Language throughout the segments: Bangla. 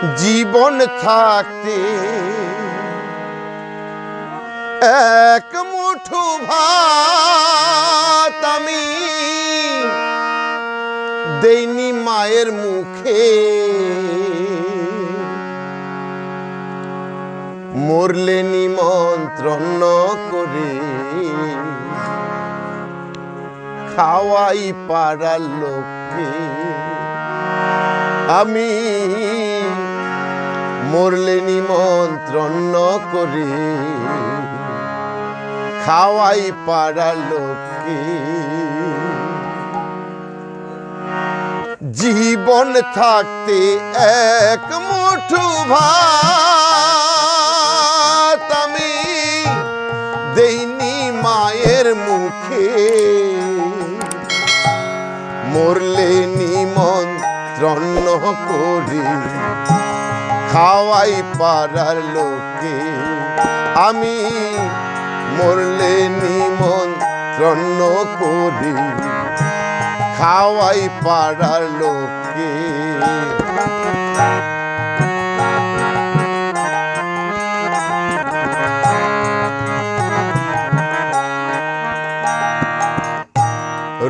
জীবন থাকতে এক মুঠো ভাত আমি দেইনি মায়ের মুখে, মরলে নিমন্ত্রণ করে খাওয়াই পাড়ার লোককে। আমি মরলে নিমন্ত্রণ করে খাওয়াই পাড়ার লোককে। জীবন থাকতে এক মুঠো ভাত আমি দেইনি মায়ের মুখে, মরলে নিমন্ত্রণ করে খাওয়াই পাড়ার লোকে। আমি মরলে নিমন্ত্রণ করে খাওয়াই পাড়ার লোকে।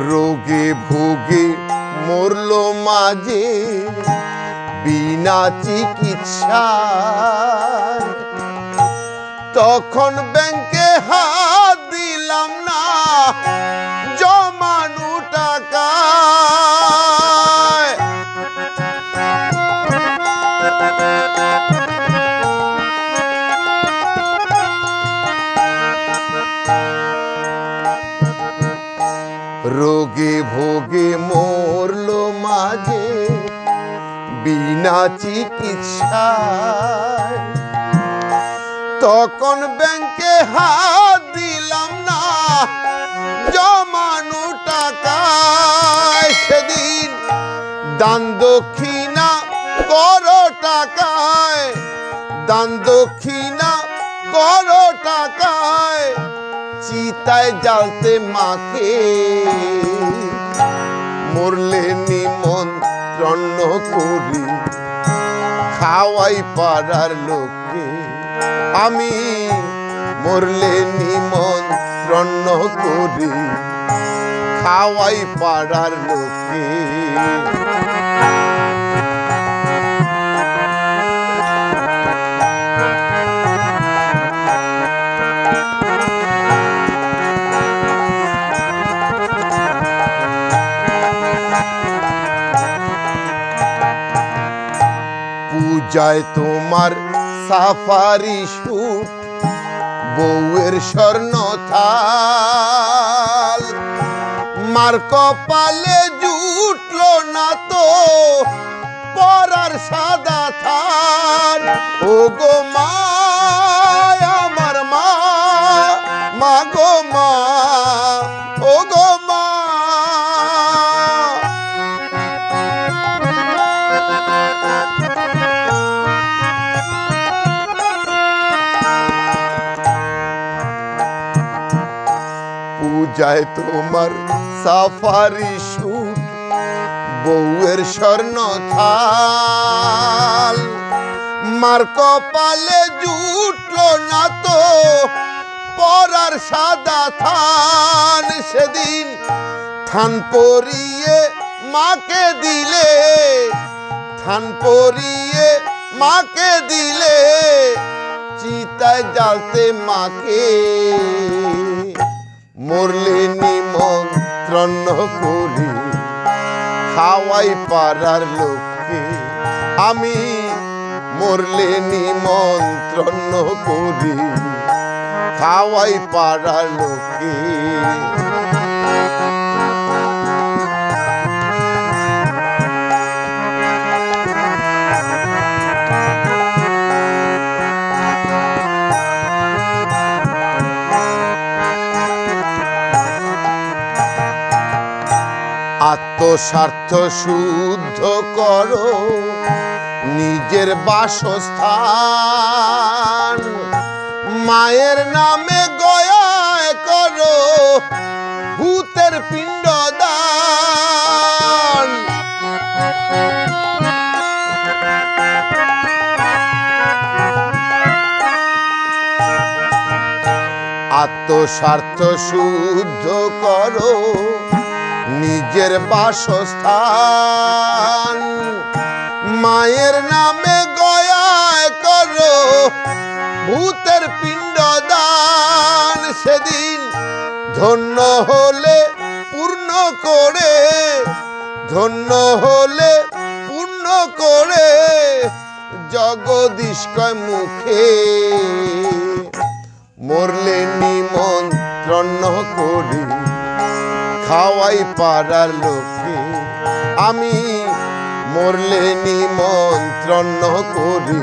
রোগে ভোগে মরল মাঝে বিনা চিকিৎসায়, তখন ব্যাংকে হাত দিলাম না জমানো টাকায়। রোগে ভোগে মরল মাঝে বিনা চিকিৎসায়, তখন ব্যাংকে হাত দিলাম না জমানো টাকায়। সেদিন দান দক্ষিণা করো টাকায়, দান দক্ষিণা করো টাকায়, চিতায় জ্বালতে মাকে মরলে নিমন্ত্রণ করি খাওয়াই পাড়ার লোকে। আমি মরলে নিমন্ত্রণ করি খাওয়াই পাড়ার লোকে। পূজায় তোমার সাফারি স্যুট, বউয়ের স্বর্ণ থাল, মার কপালে জুটলো না তো পরার সাদা থান। ও গো মা আমার মা, মা গো মা, ও গো মা। পূজায় তোমার সাফারি স্যুট, বউয়ের স্বর্ণ থাল, মার কপালে জুটলো না তো পরার সাদা থান। সেদিন থান পরিয়ে মাকে দিলে, থান পরিয়ে মাকে দিলে, চিতায় জ্বালতে মাকে মরলে নিমন্ত্রণ করি খাওয়াই পাড়ার লোককে। আমি মরলে নিমন্ত্রণ করি খাওয়াই পাড়ার লোকে। আত্মস্বার্থ শুদ্ধ করো নিজের বাসস্থান, মায়ের নামে গয়ায় করো ভূতের পিণ্ডদান। আত্মস্বার্থ শুদ্ধ করো নিজের বাসস্থান, মায়ের নামে গয়ায় করো ভূতের পিণ্ডদান। সেদিন ধন্য হলে পূর্ণ করে, ধন্য হলে পূর্ণ করে জগদীশকয় মুখে মরলে নিমন্ত্রণ করি খাওয়াই পাড়ার লোকে। আমি মরলে নিমন্ত্রণ করি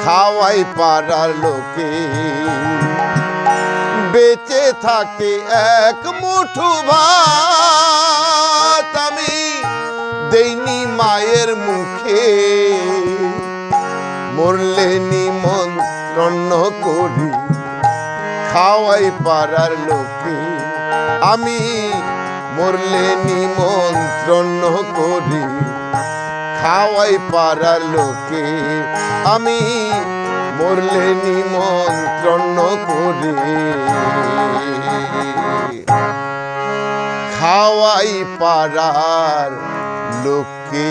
খাওয়াই পাড়ার লোকে। বেঁচে থাকে এক মুঠো ভাত আমি দেইনি মায়ের মুখে, মরলে নিমন্ত্রণ করি খাওয়াই পাড়ার লোকে। আমি মরলে নিমন্ত্রণ করি খাওয়াই পাড়ার লোকে। আমি মরলে নিমন্ত্রণ করি খাওয়াই পাড়ার লোকে।